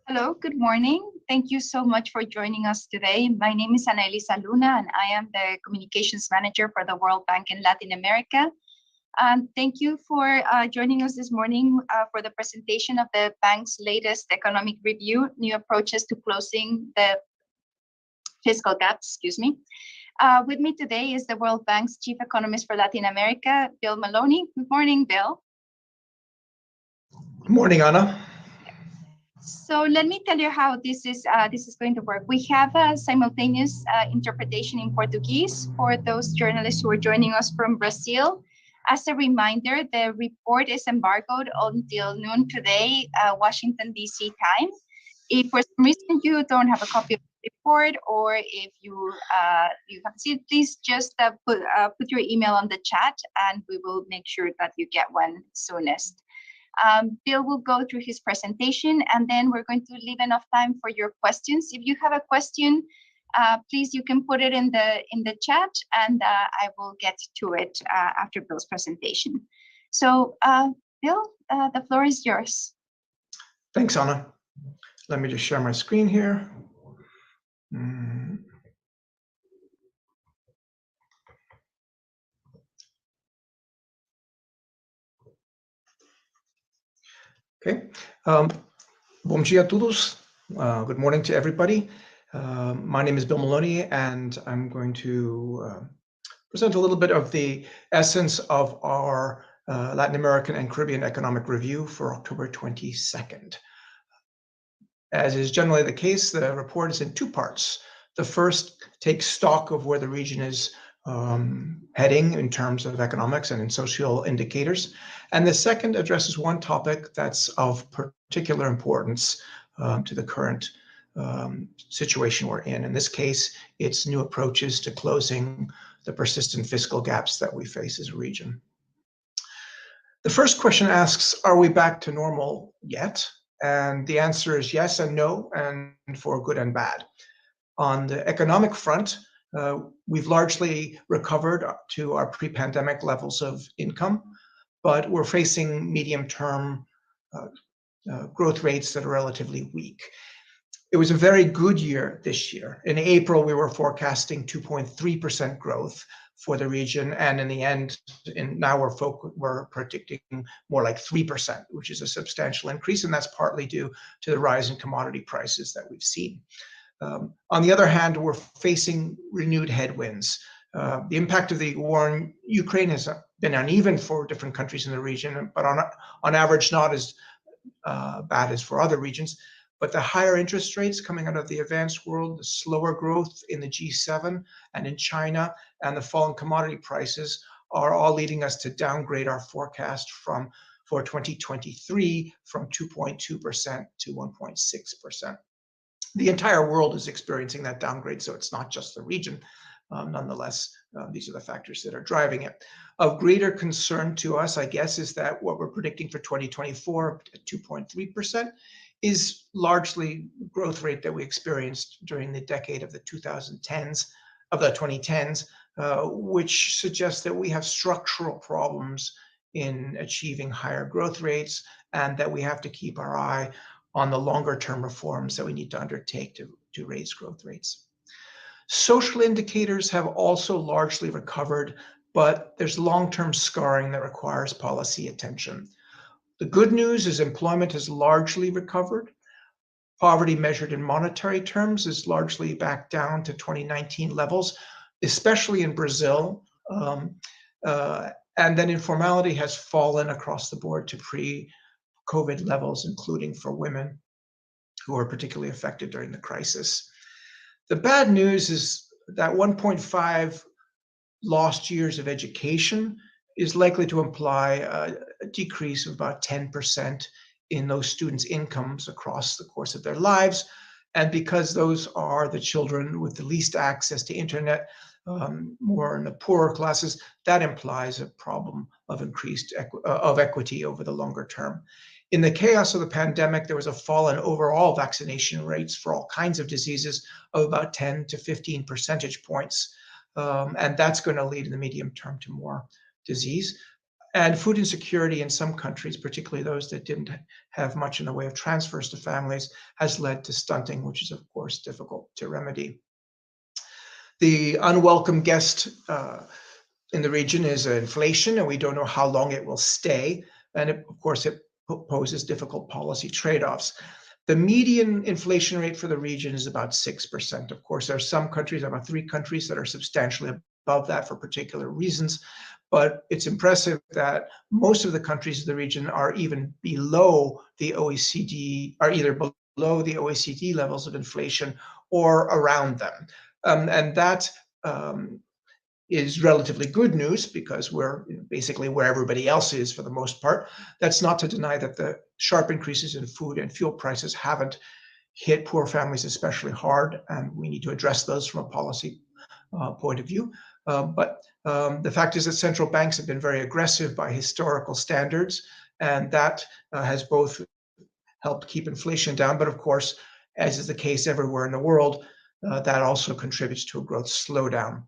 Hello, good morning. Thank you so much for joining us today. My name is Ana Elisa Luna, and I am the Communications Manager for the World Bank in Latin America. Thank you for joining us this morning for the presentation of the bank's latest economic review, New Approaches to Closing the Fiscal Gaps, With me today is the World Bank's Chief Economist for Latin America, Bill Maloney. Good morning, Bill. Good morning, Ana. So let me tell you how this is going to work. We have a simultaneous interpretation in Portuguese for those journalists who are joining us from Brazil. As a reminder, the report is embargoed until noon today, Washington, D.C. time. If for some reason you don't have a copy of the report, or if you haven't seen it, please just put your email on the chat, and we will make sure that you get one soonest. Bill will go through his presentation, and then we're going to leave enough time for your questions. If you have a question, please, you can put it in the chat, and I will get to it after Bill's presentation. So, Bill, the floor is yours. Thanks, Ana. Let me just share my screen here. Okay. Bom dia a todos. Good morning to everybody. My name is Bill Maloney, and I'm going to present a little bit of the essence of our Latin American and Caribbean Economic Review for October 22nd. As is generally the case, the report is in two parts. The first takes stock of where the region is heading in terms of economics and in social indicators. And the second addresses one topic that's of particular importance to the current situation we're in. In this case, it's new approaches to closing the persistent fiscal gaps that we face as a region. The first question asks, are we back to normal yet? And the answer is yes and no, and for good and bad. On the economic front, we've largely recovered to our pre-pandemic levels of income, but we're facing medium-term growth rates that are relatively weak. It was a very good year this year. In April, we were forecasting 2.3% growth for the region, and in the end, now we're predicting more like 3%, which is a substantial increase, and that's partly due to the rise in commodity prices that we've seen. On the other hand, we're facing renewed headwinds. The impact of the war in Ukraine has been uneven for different countries in the region, but on average, not as bad as for other regions. But the higher interest rates coming out of the advanced world, the slower growth in the G7 and in China, and the fall in commodity prices are all leading us to downgrade our forecast for 2023 from 2.2% to 1.6%. The entire world is experiencing that downgrade, so it's not just the region. Nonetheless, these are the factors that are driving it. Of greater concern to us, I guess, is that what we're predicting for 2024 at 2.3% is largely growth rate that we experienced during the decade of the 2010s, which suggests that we have structural problems in achieving higher growth rates, and that we have to keep our eye on the longer term reforms that we need to undertake to raise growth rates. Social indicators have also largely recovered, but there's long-term scarring that requires policy attention. The good news is employment has largely recovered. Poverty measured in monetary terms is largely back down to 2019 levels, especially in Brazil. And then informality has fallen across the board to pre-COVID levels, including for women who are particularly affected during the crisis. The bad news is that 1.5 lost years of education is likely to imply a decrease of about 10% in those students' incomes across the course of their lives. And because those are the children with the least access to internet, more in the poorer classes, that implies a problem of increased equity over the longer term. In the chaos of the pandemic, there was a fall in overall vaccination rates for all kinds of diseases of about 10 to 15 percentage points. And that's going to lead in the medium term to more disease. And food insecurity in some countries, particularly those that didn't have much in the way of transfers to families, has led to stunting, which is, of course, difficult to remedy. The unwelcome guest in the region is inflation, and we don't know how long it will stay. And of course, it poses difficult policy trade-offs. The median inflation rate for the region is about 6%. Of course, there are some countries, about 3 countries, that are substantially above that for particular reasons. But it's impressive that most of the countries of the region are even below the OECD, are either below the OECD levels of inflation or around them. And that is relatively good news because we're basically where everybody else is for the most part. That's not to deny that the sharp increases in food and fuel prices haven't hit poor families especially hard, and we need to address those from a policy point of view. But the fact is that central banks have been very aggressive by historical standards, and that has both helped keep inflation down, but of course, as is the case everywhere in the world, that also contributes to a growth slowdown.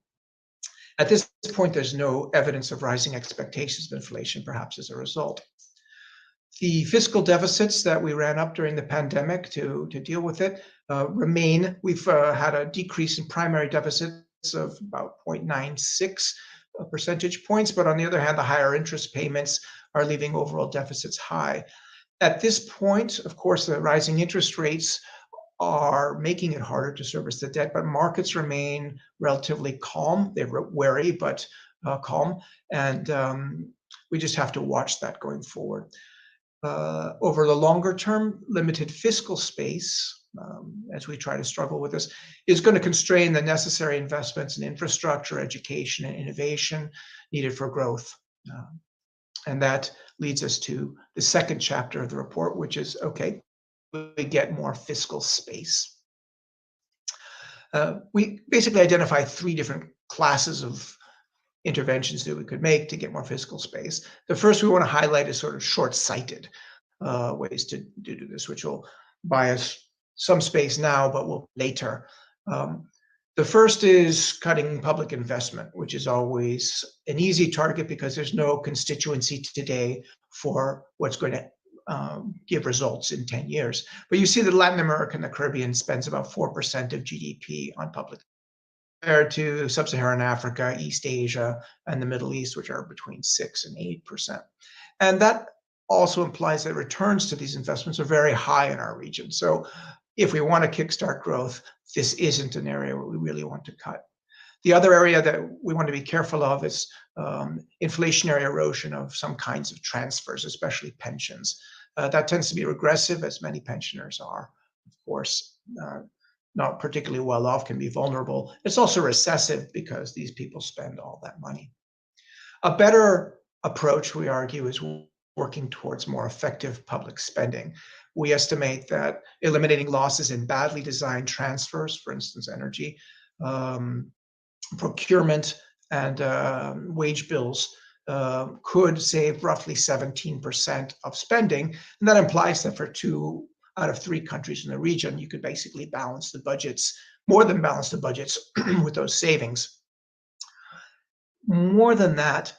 At this point, there's no evidence of rising expectations of inflation, perhaps as a result. The fiscal deficits that we ran up during the pandemic to deal with it remain. We've had a decrease in primary deficits of about 0.96 percentage points, but on the other hand, the higher interest payments are leaving overall deficits high. At this point, of course, the rising interest rates are making it harder to service the debt, but markets remain relatively calm. They're wary, but calm. And we just have to watch that going forward. Over the longer term, limited fiscal space, as we try to struggle with this, is going to constrain the necessary investments in infrastructure, education, and innovation needed for growth. And that leads us to the second chapter of the report, which is, okay, we get more fiscal space. We basically identify 3 different classes of interventions that we could make to get more fiscal space. The first we want to highlight is sort of short-sighted ways to do this, which will buy us some space now, but will later. The first is cutting public investment, which is always an easy target because there's no constituency today for what's going to give results in 10 years. But you see that Latin America and the Caribbean spends about 4% of GDP on public, compared to Sub-Saharan Africa, East Asia, and the Middle East, which are between 6 and 8%. And that also implies that returns to these investments are very high in our region. So if we want to kickstart growth, this isn't an area where we really want to cut. The other area that we want to be careful of is inflationary erosion of some kinds of transfers, especially pensions. That tends to be regressive, as many pensioners are, of course, not particularly well off, can be vulnerable. It's also recessive because these people spend all that money. A better approach, we argue, is working towards more effective public spending. We estimate that eliminating losses in badly designed transfers, for instance, energy, procurement, and wage bills could save roughly 17% of spending. And that implies that for 2 out of 3 countries in the region, you could basically balance the budgets, more than balance the budgets with those savings. More than that,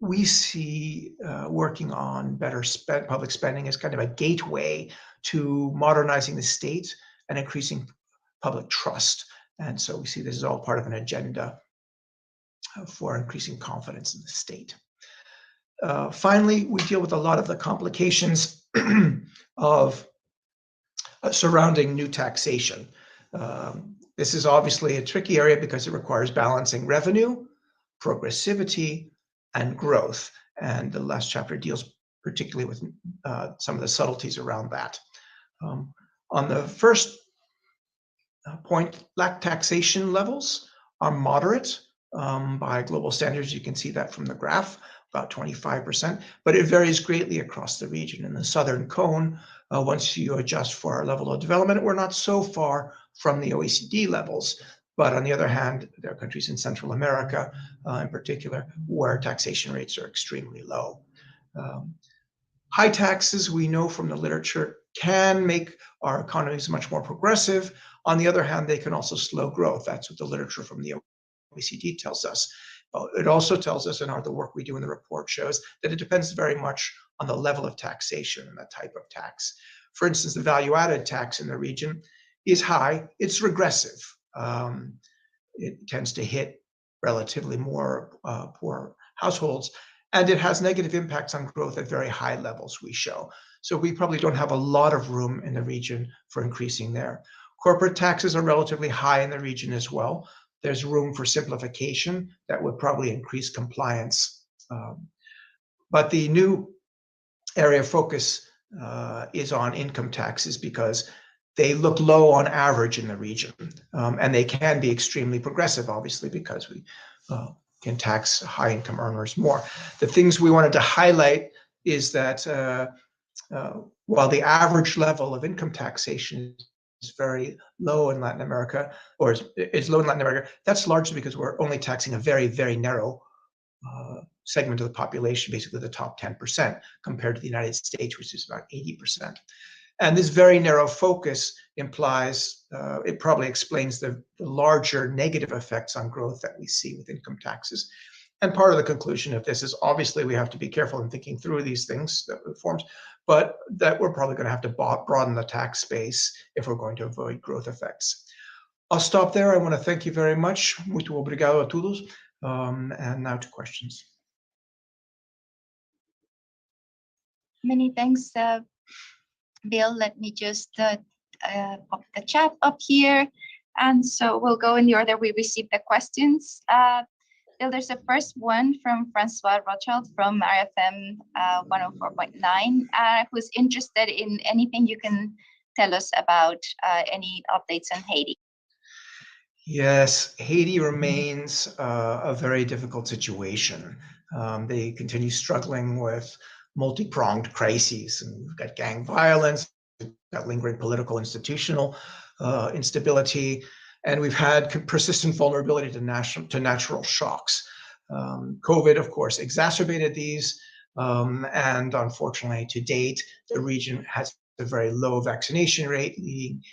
we see working on better public spending as kind of a gateway to modernizing the state and increasing public trust. And so we see this is all part of an agenda for increasing confidence in the state. Finally, we deal with a lot of the complications of surrounding new taxation. This is obviously a tricky area because it requires balancing revenue, progressivity, and growth. And the last chapter deals particularly with some of the subtleties around that. On the first point, taxation levels are moderate by global standards. You can see that from the graph, about 25%, but it varies greatly across the region. In the Southern Cone, once you adjust for our level of development, we're not so far from the OECD levels. But on the other hand, there are countries in Central America, in particular, where taxation rates are extremely low. High taxes, we know from the literature, can make our economies much more progressive. On the other hand, they can also slow growth. That's what the literature from the OECD tells us. But it also tells us, and the work we do in the report shows, that it depends very much on the level of taxation and the type of tax. For instance, the value-added tax in the region is high. It's regressive. It tends to hit relatively more poor households, and it has negative impacts on growth at very high levels, we show. So we probably don't have a lot of room in the region for increasing there. Corporate taxes are relatively high in the region as well. There's room for simplification that would probably increase compliance. But the new area of focus is on income taxes because they look low on average in the region. And they can be extremely progressive, obviously, because we can tax high income earners more. The things we wanted to highlight is that while the average level of income taxation is very low in Latin America, or is low in Latin America, that's largely because we're only taxing a very, very narrow segment of the population, basically the top 10%, compared to the United States, which is about 80%. And this very narrow focus implies, it probably explains the larger negative effects on growth that we see with income taxes. And part of the conclusion of this is obviously we have to be careful in thinking through these things, the reforms, but that we're probably going to have to broaden the tax base if we're going to avoid growth effects. I'll stop there. I want to thank you very much. Muito obrigado a todos. And now to questions. Many thanks, Bill. Let me just pop the chat up here. And so we'll go in the order we received the questions. Bill, there's a first one from Francois Rothschild from RFM 104.9, who's interested in anything you can tell us about any updates on Haiti. Yes, Haiti remains a very difficult situation. They continue struggling with multi-pronged crises, and we've got gang violence, we've got lingering political institutional instability, and we've had persistent vulnerability to natural shocks. COVID, of course, exacerbated these, and unfortunately, to date, the region has a very low vaccination rate, leading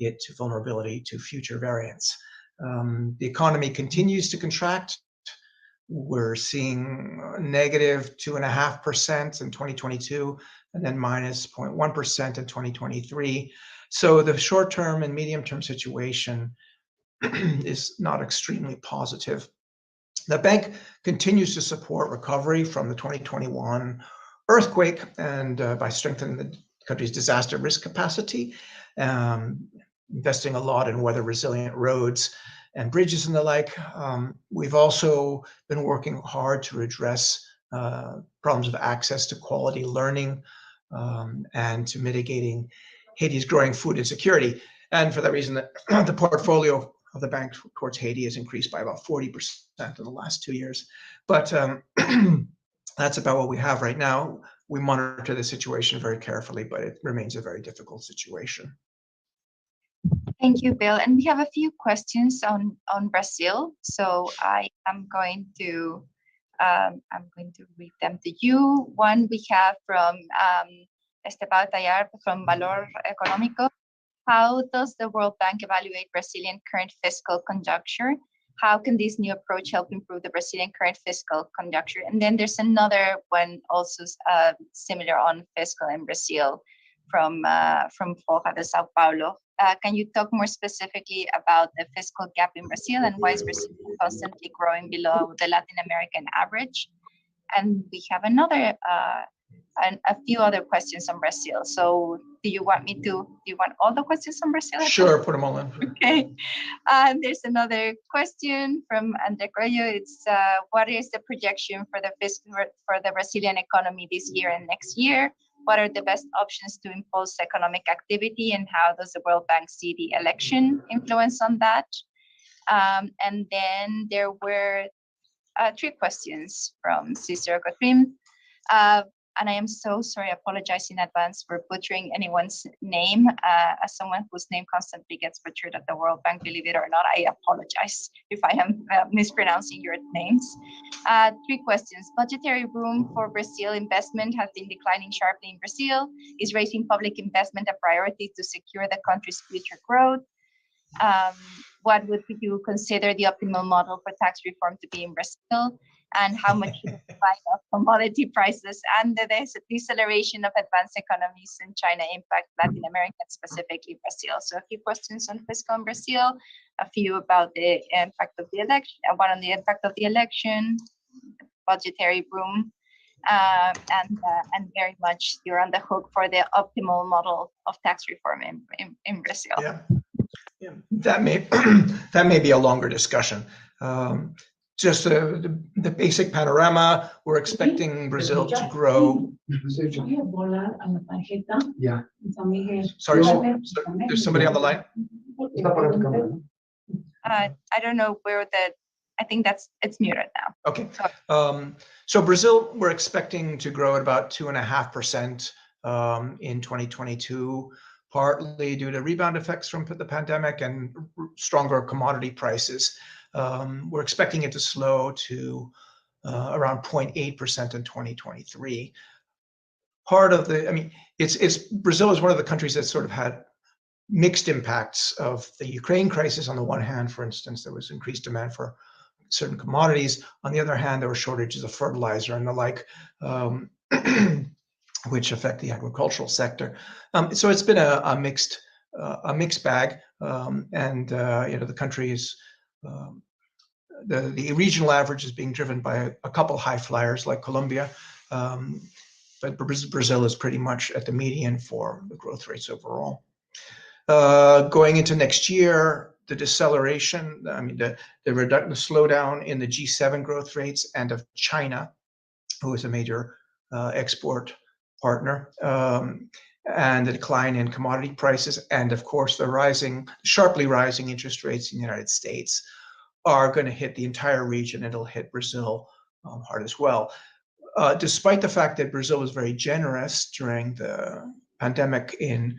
it to vulnerability to future variants. The economy continues to contract. We're seeing negative 2.5% in 2022, and then minus 0.1% in 2023. So the short-term and medium-term situation is not extremely positive. The bank continues to support recovery from the 2021 earthquake and by strengthening the country's disaster risk capacity, investing a lot in weather-resilient roads and bridges and the like. We've also been working hard to address problems of access to quality learning and to mitigating Haiti's growing food insecurity. And for that reason, the portfolio of the bank towards Haiti has increased by about 40% in the last 2 years. But that's about what we have right now. We monitor the situation very carefully, but it remains a very difficult situation. Thank you, Bill. And we have a few questions on Brazil. So I am going to read them to you. One we have from Esteban Tallar from Valor Económico. How does the World Bank evaluate Brazilian current fiscal conjuncture? How can this new approach help improve the Brazilian current fiscal conjuncture? And then there's another one also similar on fiscal in Brazil from Forja de Sao Paulo. Can you talk more specifically about the fiscal gap in Brazil and why is Brazil constantly growing below the Latin American average? And we have another a few other questions on Brazil. So do you want all the questions on Brazil? Sure, put them all in. Okay. There's another question from Andre Coelho. It's what is the projection for the Brazilian economy this year and next year? What are the best options to impulse economic activity, and how does the World Bank see the election influence on that? And then there were 3 questions from Cicero Cotrim. And I am so sorry, I apologize in advance for butchering anyone's name. As someone whose name constantly gets butchered at the World Bank, believe it or not, I apologize if I am mispronouncing your names. 3 questions. Budgetary room for Brazil investment has been declining sharply in Brazil. Is raising public investment a priority to secure the country's future growth? what would you consider the optimal model for tax reform to be in Brazil, and how much the decline of commodity prices and the deceleration of advanced economies in China impact Latin America, and specifically Brazil. So a few questions on fiscal in Brazil, a few about the impact of the election, one on the impact of the election, budgetary room, and very much you're on the hook for the optimal model of tax reform in Brazil. Yeah, that may that may be a longer discussion. Just the basic panorama, we're expecting Brazil to grow. Yeah. Sorry, there's somebody on the line? I don't know where I think it's muted now. Okay. So Brazil, we're expecting to grow at about 2.5% in 2022, partly due to rebound effects from the pandemic and stronger commodity prices. We're expecting it to slow to around 0.8% in 2023. Part of it's Brazil is one of the countries that sort of had mixed impacts of the Ukraine crisis. On the one hand, for instance, there was increased demand for certain commodities. On the other hand, there were shortages of fertilizer and the like, which affect the agricultural sector. So it's been a mixed bag, and the country is the regional average is being driven by a couple high flyers like Colombia, but Brazil is pretty much at the median for the growth rates overall. Going into next year, the deceleration, the slowdown in the G7 growth rates and of China, who is a major export partner, and the decline in commodity prices, and of course the sharply rising interest rates in the United States are going to hit the entire region. It'll hit Brazil hard as well. Despite the fact that Brazil was very generous during the pandemic in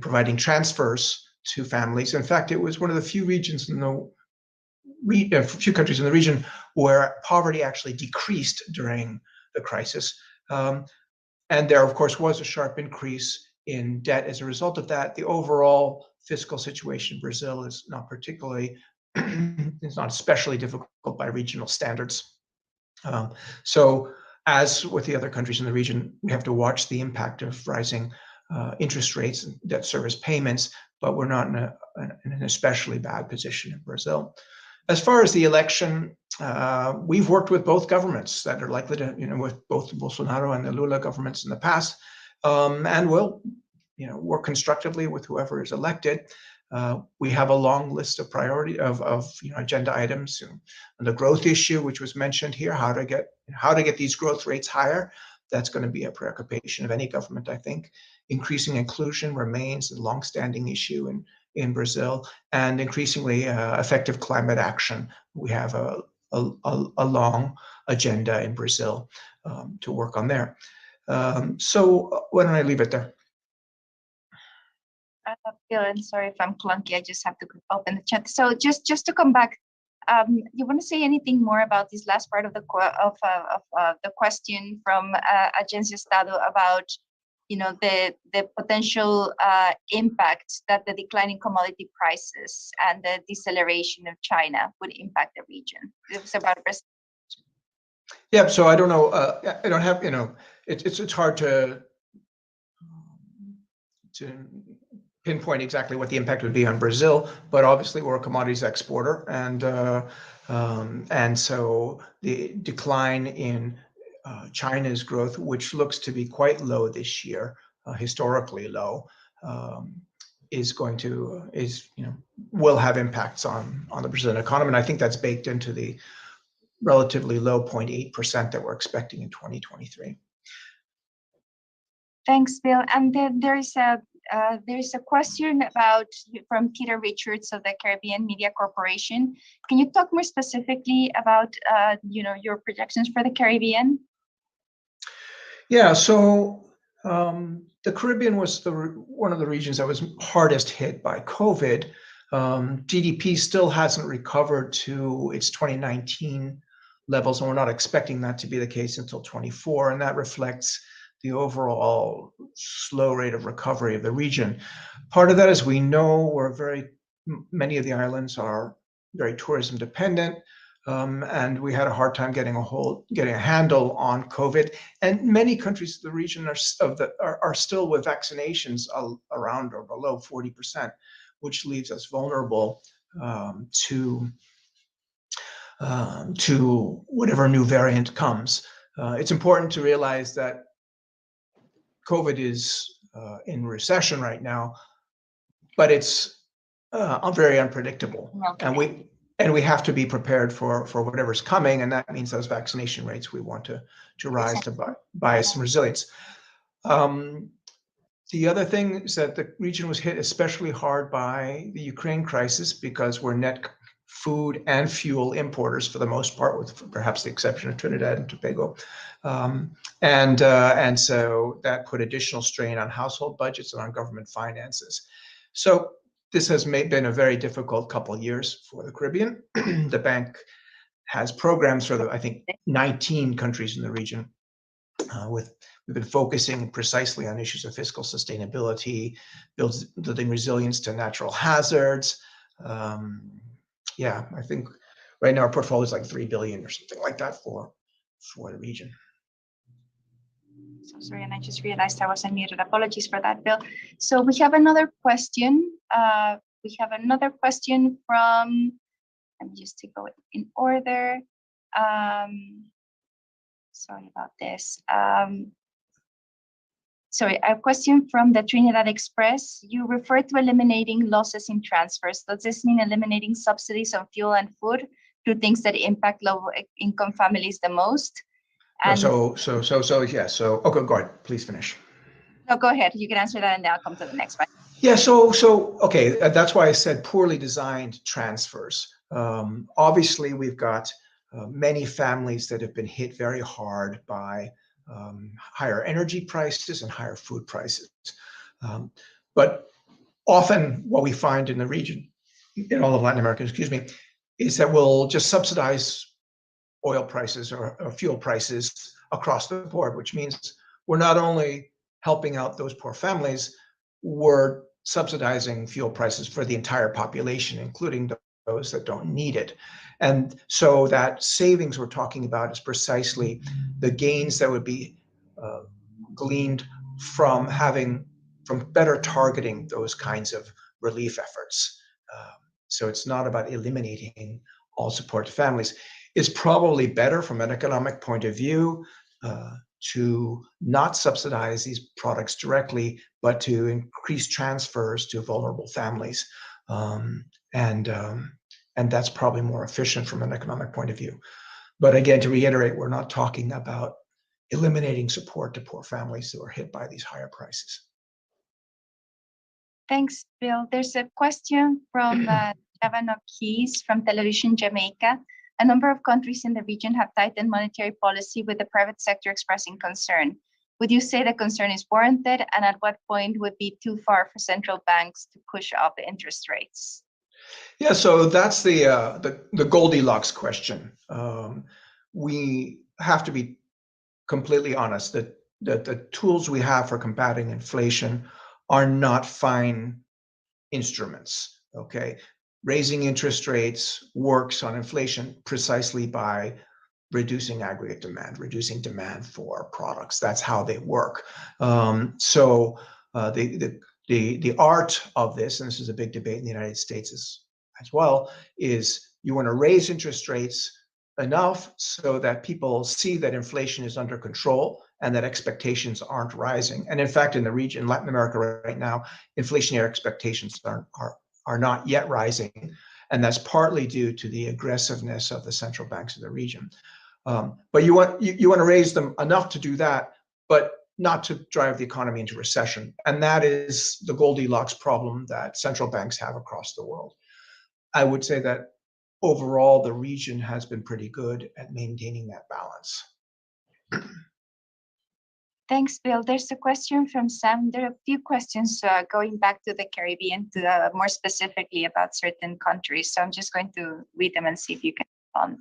providing transfers to families. In fact, it was one of the few regions few countries in the region where poverty actually decreased during the crisis. And there, of course, was a sharp increase in debt as a result of that. The overall fiscal situation in Brazil is not it's not especially difficult by regional standards. So as with the other countries in the region, we have to watch the impact of rising interest rates and debt service payments, but we're not in an especially bad position in Brazil. As far as the election, we've worked with both governments that are likely to, with both the Bolsonaro and the Lula governments in the past, and we'll, work constructively with whoever is elected. We have a long list of agenda items, and the growth issue, which was mentioned here, how to get these growth rates higher. That's going to be a preoccupation of any government, I think. Increasing inclusion remains a longstanding issue in Brazil, and increasingly effective climate action. We have a long agenda in Brazil to work on there. So why don't I leave it there? Dylan, sorry if I'm clunky. I just have to open the chat. So just to come back, you want to say anything more about this last part of the question from Agencia Estado about the potential impact that the declining commodity prices and the deceleration of China would impact the region? It was about Brazil. Yeah, so I don't know. I don't have, it's hard to pinpoint exactly what the impact would be on Brazil, but obviously we're a commodities exporter, and so the decline in China's growth, which looks to be quite low this year, historically low, will have impacts on the Brazilian economy, and I think that's baked into the relatively low 0.8% that we're expecting in 2023. Thanks, Bill. And then there's a question from Peter Richards of the Caribbean Media Corporation. Can you talk more specifically about your projections for the Caribbean? Yeah, so the Caribbean was one of the regions that was hardest hit by COVID. GDP still hasn't recovered to its 2019 levels, and we're not expecting that to be the case until 24, and that reflects the overall slow rate of recovery of the region. Part of that is we know we're very many of the islands are very tourism dependent, and we had a hard time getting a handle on COVID. And many countries of the region are still with vaccinations around or below 40%, which leaves us vulnerable to whatever new variant comes. It's important to realize that COVID is in recession right now, but it's very unpredictable, Okay. and we have to be prepared for whatever's coming, and that means those vaccination rates we want to rise to buy some resilience. The other thing is that the region was hit especially hard by the Ukraine crisis because we're net food and fuel importers for the most part, with perhaps the exception of Trinidad and Tobago. And so that put additional strain on household budgets and on government finances. So this has been a very difficult couple of years for the Caribbean. The bank has programs for I think 19 countries in the region. We've been focusing precisely on issues of fiscal sustainability, building resilience to natural hazards. I think right now our portfolio is like 3 billion or something like that for the region. So sorry, and I just realized I was unmuted. Apologies for that, Bill. So we have another question. From, let me just take it in order. Sorry about this. A question from the Trinidad Express. You refer to eliminating losses in transfers. Does this mean eliminating subsidies on fuel and food to things that impact low-income families the most? And Okay, go ahead. Please finish. No, go ahead. You can answer that, and then I'll come to the next one. Yeah. Okay. That's why I said poorly designed transfers. Obviously, we've got many families that have been hit very hard by higher energy prices and higher food prices. But often what we find in the region, in all of Latin America, is that we'll just subsidize oil prices or fuel prices across the board, which means we're not only helping out those poor families, we're subsidizing fuel prices for the entire population, including those that don't need it. And so that savings we're talking about is precisely the gains that would be gleaned from better targeting those kinds of relief efforts. So it's not about eliminating all support to families. It's probably better from an economic point of view to not subsidize these products directly, but to increase transfers to vulnerable families. And that's probably more efficient from an economic point of view. But again, to reiterate, we're not talking about eliminating support to poor families who are hit by these higher prices. Thanks, Bill. There's a question from Javano Keys from Television Jamaica. A number of countries in the region have tightened monetary policy, with the private sector expressing concern. Would you say the concern is warranted, and at what point would be too far for central banks to push up interest rates? Yeah, so that's the Goldilocks question. We have to be completely honest that the tools we have for combating inflation are not fine instruments. Okay, raising interest rates works on inflation precisely by reducing aggregate demand, reducing demand for products. That's how they work. So the art of this, and this is a big debate in the United States as well, is you want to raise interest rates enough so that people see that inflation is under control and that expectations aren't rising. And in fact, in the region, Latin America right now, inflationary expectations are not yet rising. And that's partly due to the aggressiveness of the central banks of the region. But you want to raise them enough to do that, but not to drive the economy into recession. And that is the Goldilocks problem that central banks have across the world. I would say that overall, the region has been pretty good at maintaining that balance. Thanks, Bill. There's a question from Sam. There are a few questions going back to the Caribbean, more specifically about certain countries. So I'm just going to read them and see if you can respond.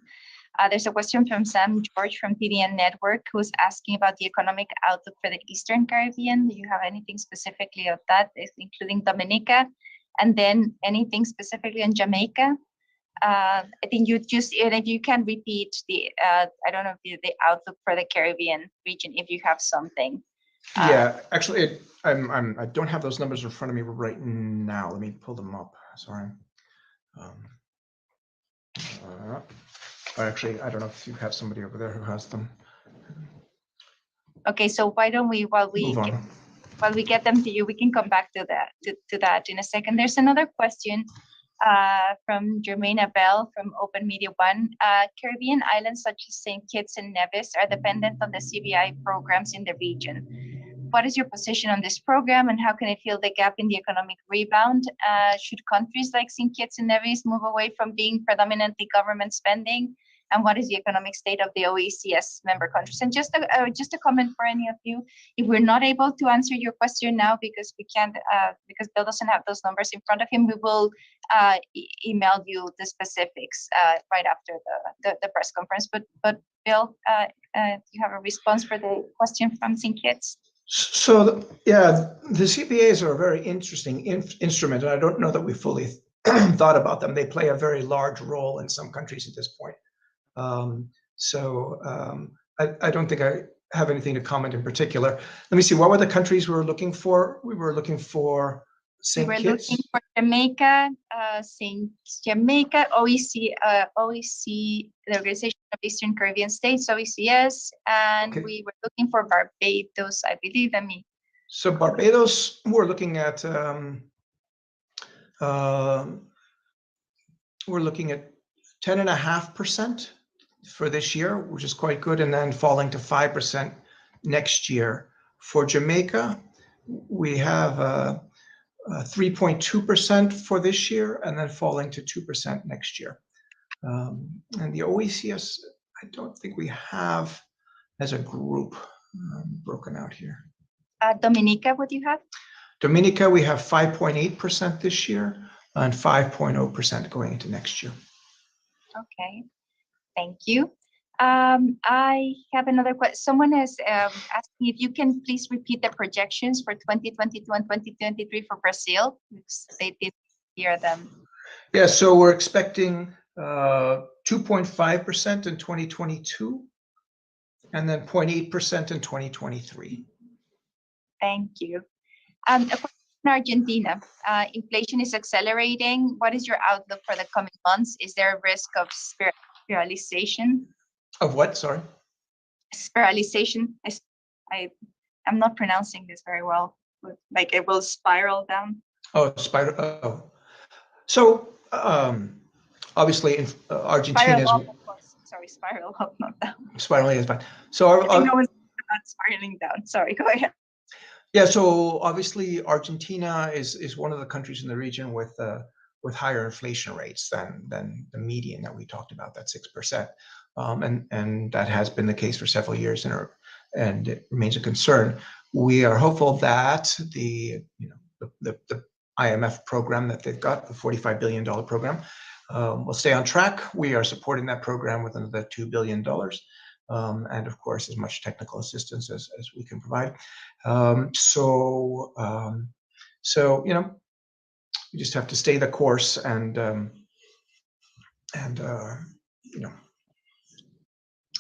There's a question from Sam George from TDN Network, who's asking about the economic outlook for the Eastern Caribbean. Do you have anything specifically of that, including Dominica? And then anything specifically on Jamaica? I think if you can repeat the, I don't know, the outlook for the Caribbean region, if you have something. Yeah, actually, I don't have those numbers in front of me right now. Let me pull them up. Sorry. Actually, I don't know if you have somebody over there who has them. Okay, so why don't we, while we get them to you, we can come back to that in a second. There's another question from Jermaine Bell from Open Media One. Caribbean islands such as St. Kitts and Nevis are dependent on the CBI programs in the region. What is your position on this program, and how can it fill the gap in the economic rebound? Should countries like St. Kitts and Nevis move away from being predominantly government spending? And what is the economic state of the OECS member countries? And just a comment for any of you, if we're not able to answer your question now because we can't, because Bill doesn't have those numbers in front of him, we will email you the specifics right after the press conference. But Bill, you have a response for the question from St. Kitts? So yeah, the CPAs are a very interesting instrument, and I don't know that we fully thought about them. They play a very large role in some countries at this point. I don't think I have anything to comment in particular. Let me see, what were the countries we were looking for? We were looking for St. Kitts. We were looking for Jamaica, Jamaica, the Organization of Eastern Caribbean States, OECS, and Okay. we were looking for Barbados, I believe. So Barbados, we're looking at 10.5% for this year, which is quite good, and then falling to 5% next year. For Jamaica, we have 3.2% for this year, and then falling to 2% next year. And the OECS, I don't think we have as a group broken out here. Dominica, what do you have? Dominica, we have 5.8% this year and 5.0% going into next year. Okay, thank you. I have another question. Someone is asking if you can please repeat the projections for 2022 and 2023 for Brazil, because they did hear them. Yeah, so we're expecting 2.5% in 2022 and then 0.8% in 2023. Thank you. A question in Argentina. Inflation is accelerating. What is your outlook for the coming months? Is there a risk of spiralization? Of what? Sorry. Spiralization. I'm not pronouncing this very well, but like it will spiral down. Oh, spiral. Oh. So obviously, Argentina is. Sorry, spiral up, not down. Spiraling is fine. So I know it's not spiraling down. Sorry, go ahead. Yeah. So obviously, Argentina is one of the countries in the region with higher inflation rates than the median that we talked about, that 6%, and that has been the case for several years, and it remains a concern. We are hopeful that the IMF program that they've got, the $45 billion program, will stay on track. We are supporting that program with another $2 billion. And of course, as much technical assistance as we can provide. So we just have to stay the course and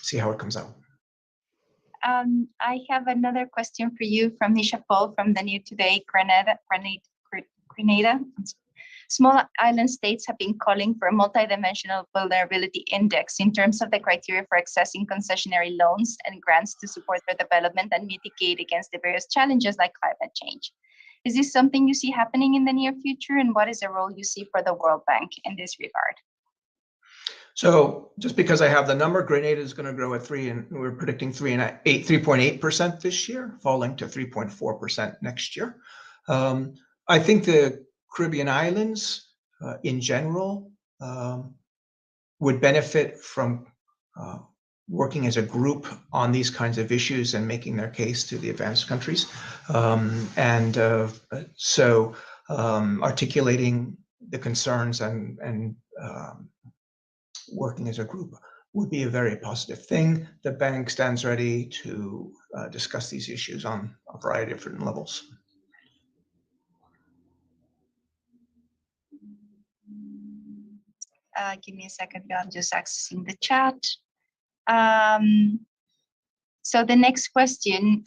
see how it comes out. I have another question for you from Nisha Paul from the New Today, Grenada. Small island states have been calling for a multidimensional vulnerability index in terms of the criteria for accessing concessionary loans and grants to support their development and mitigate against the various challenges like climate change. Is this something you see happening in the near future, and what is the role you see for the World Bank in this regard? So just because I have the number, Grenada is going to grow at 3%, and we're predicting 3.8% this year, falling to 3.4% next year. I think the Caribbean islands in general would benefit from working as a group on these kinds of issues and making their case to the advanced countries. So articulating the concerns and working as a group would be a very positive thing. The bank stands ready to discuss these issues on a variety of different levels. Give me a second, I'm just accessing the chat. So the next question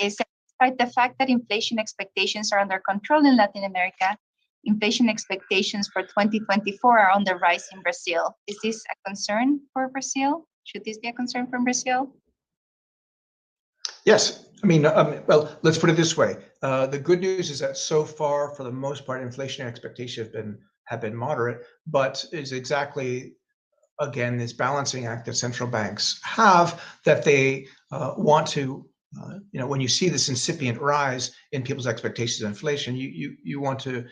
is, despite the fact that inflation expectations are under control in Latin America, inflation expectations for 2024 are on the rise in Brazil. Is this a concern for Brazil? Should this be a concern for Brazil? Yes, I mean, well, let's put it this way. The good news is that so far, for the most part, inflation expectations have been moderate, but is exactly, again, this balancing act that central banks have, that they want to, when you see this incipient rise in people's expectations of inflation, you want to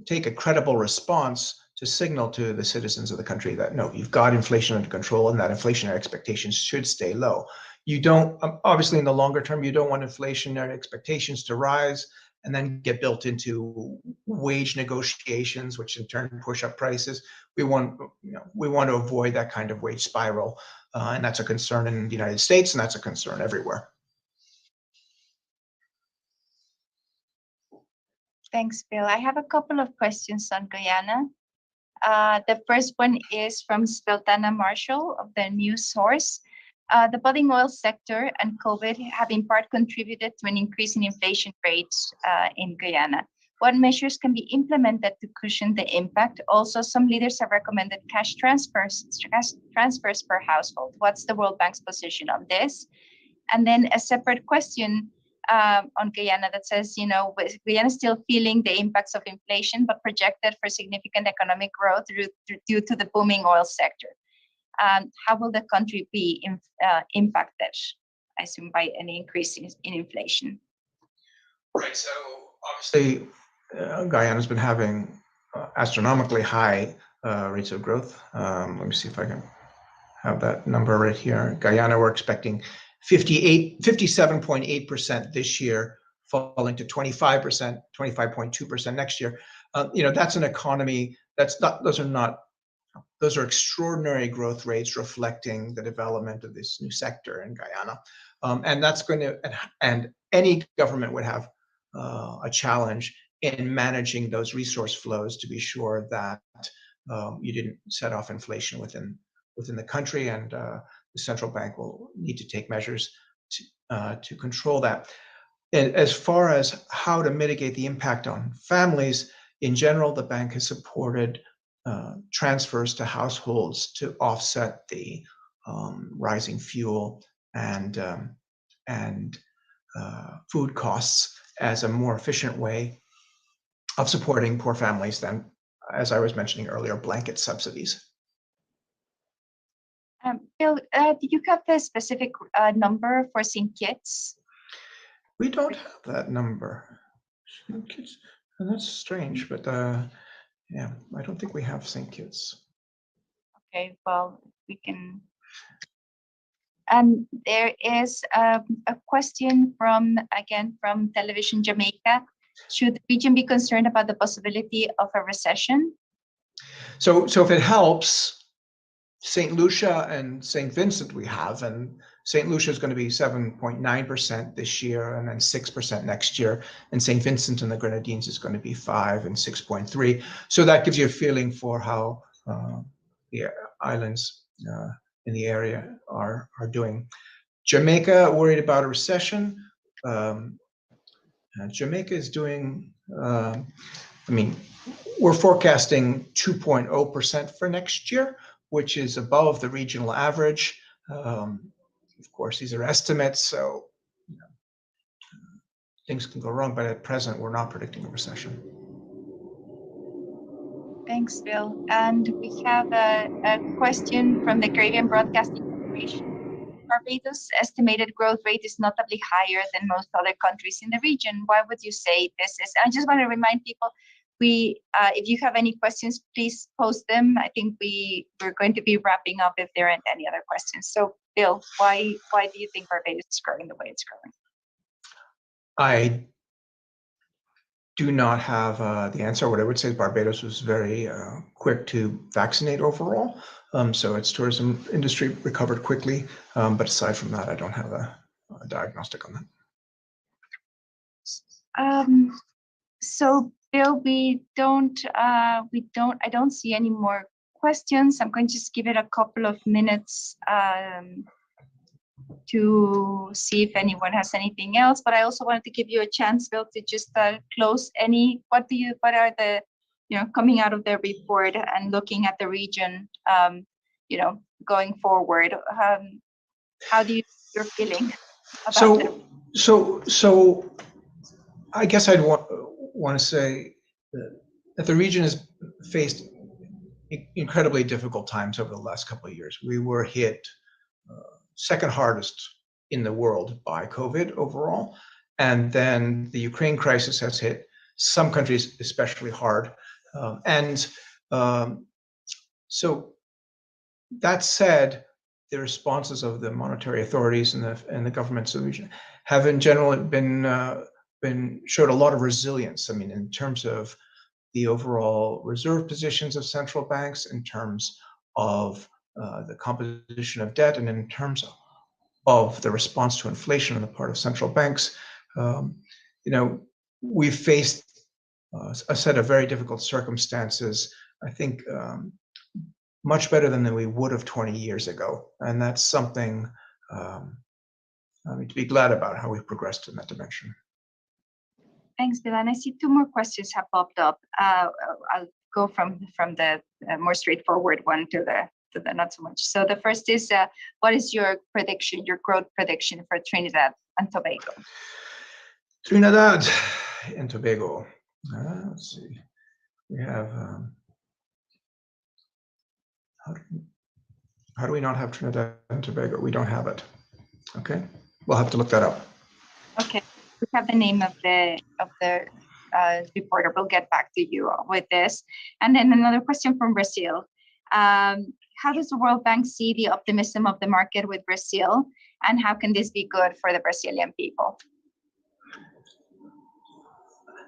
take a credible response to signal to the citizens of the country that, no, you've got inflation under control and that inflationary expectations should stay low. You don't, obviously in the longer term, you don't want inflationary expectations to rise and then get built into wage negotiations, which in turn push up prices. We want to avoid that kind of wage spiral, and that's a concern in the United States, and that's a concern everywhere. Thanks, Bill. I have a couple of questions on Guyana. The first one is from Sveltana Marshall of the News Source. The budding oil sector and COVID have in part contributed to an increase in inflation rates in Guyana. What measures can be implemented to cushion the impact? Also, some leaders have recommended cash transfers per household. What's the World Bank's position on this? And then a separate question on Guyana that says, Guyana is still feeling the impacts of inflation, but projected for significant economic growth due to the booming oil sector. How will the country be impacted, I assume, by any increase in inflation? Right. So obviously, Guyana's been having astronomically high rates of growth. Let me see if I can have that number right here. Guyana, we're expecting 57.8% this year, falling to 25%, 25.2% next year. That's an economy those are extraordinary growth rates reflecting the development of this new sector in Guyana. And that's and any government would have a challenge in managing those resource flows to be sure that you didn't set off inflation within the country, and the central bank will need to take measures to control that. And as far as how to mitigate the impact on families, in general, the bank has supported transfers to households to offset the rising fuel and food costs as a more efficient way of supporting poor families than, as I was mentioning earlier, blanket subsidies. Bill, do you have the specific number for St. Kitts? We don't have that number. St. Kitts, that's strange, but yeah, I don't think we have St. Kitts. Okay, well, we can. And there is a question from Television Jamaica. Should the region be concerned about the possibility of a recession? So if it helps, St. Lucia and St. Vincent we have, and St. Lucia is going to be 7.9% this year and then 6% next year, and St. Vincent and the Grenadines is going to be 5 and 6.3. So that gives you a feeling for how the islands in the area are doing. Jamaica, worried about a recession. Jamaica is doing, we're forecasting 2.0% for next year, which is above the regional average. Of course, these are estimates, so things can go wrong, but at present, we're not predicting a recession. Thanks, Bill. And we have a question from the Caribbean Broadcasting Corporation. Barbados' estimated growth rate is notably higher than most other countries in the region. Why would you say this is? I just want to remind people, if you have any questions, please post them. I think we're going to be wrapping up if there aren't any other questions. So, Bill, why do you think Barbados is growing the way it's growing? I do not have the answer. What I would say is Barbados was very quick to vaccinate overall. So its tourism industry recovered quickly. But aside from that, I don't have a diagnostic on that. So, Bill, I don't see any more questions. I'm going to just give it a couple of minutes to see if anyone has anything else. But I also wanted to give you a chance, Bill, to just close what are the, coming out of the report and looking at the region, going forward. How you're feeling about it? So I guess I'd want to say that the region has faced incredibly difficult times over the last couple of years. We were hit second hardest in the world by COVID overall, and then the Ukraine crisis has hit some countries especially hard. So that said, the responses of the monetary authorities and the governments of the region have in general showed a lot of resilience. I mean, in terms of the overall reserve positions of central banks, in terms of the composition of debt, and in terms of the response to inflation on the part of central banks. We've faced a set of very difficult circumstances, I think, much better than we would have 20 years ago. And that's something to be glad about, how we've progressed in that dimension. Thanks, Bill. And I see two more questions have popped up. I'll go from the more straightforward one to the not so much. So the first is, what is your prediction, your growth prediction for Trinidad and Tobago? Trinidad and Tobago. Let's see. We have. How do we not have Trinidad and Tobago? We don't have it. Okay, we'll have to look that up. Okay, we have the name of the reporter. We'll get back to you with this. And then another question from Brazil. How does the World Bank see the optimism of the market with Brazil, and how can this be good for the Brazilian people?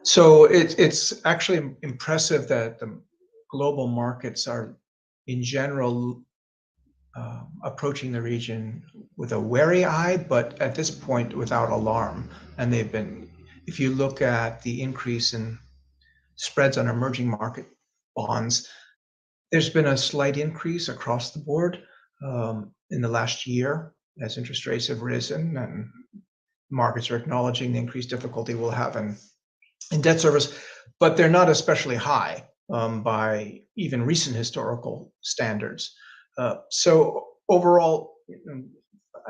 So it's actually impressive that the global markets are, in general, approaching the region with a wary eye, but at this point without alarm. And they've been, if you look at the increase in spreads on emerging market bonds, there's been a slight increase across the board in the last year as interest rates have risen, and markets are acknowledging the increased difficulty we'll have in debt service, but they're not especially high by even recent historical standards. So overall,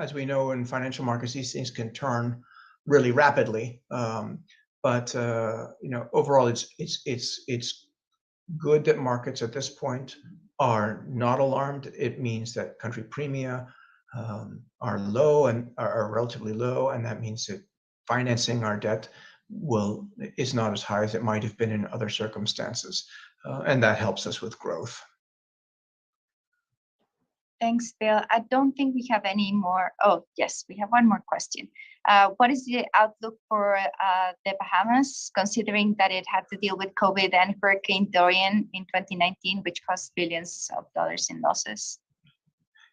as we know in financial markets, these things can turn really rapidly. But overall, it's good that markets at this point are not alarmed. It means that country premia are low and are relatively low, and that means that financing our debt is not as high as it might have been in other circumstances, and that helps us with growth. Thanks, Bill. I don't think we have any more. Oh, yes, we have one more question. What is the outlook for the Bahamas, considering that it had to deal with COVID and Hurricane Dorian in 2019, which cost billions of dollars in losses?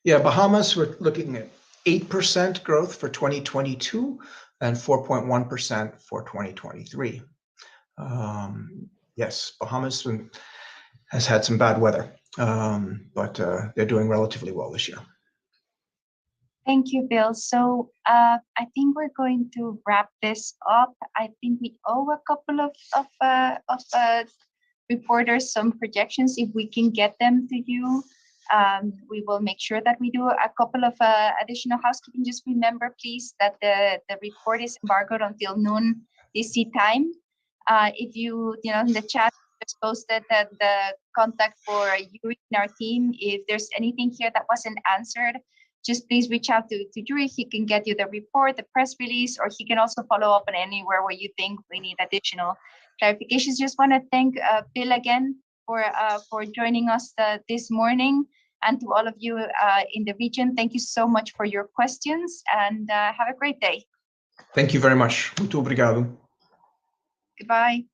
Yeah, Bahamas, we're looking at 8% growth for 2022 and 4.1% for 2023. Yes, Bahamas has had some bad weather, but they're doing relatively well this year. Thank you, Bill. So I think we're going to wrap this up. I think we owe a couple of reporters some projections. If we can get them to you, we will make sure that we do a couple of additional housekeeping. Just remember, please, that the report is embargoed until noon DC time. If you in the chat, just posted that the contact for Yuri in our team. If there's anything here that wasn't answered, just please reach out to Yuri. He can get you the report, the press release, or he can also follow up on anywhere where you think we need additional clarifications. Just want to thank Bill again for joining us this morning, and to all of you in the region. Thank you so much for your questions, and have a great day. Thank you very much. Muito obrigado. Goodbye.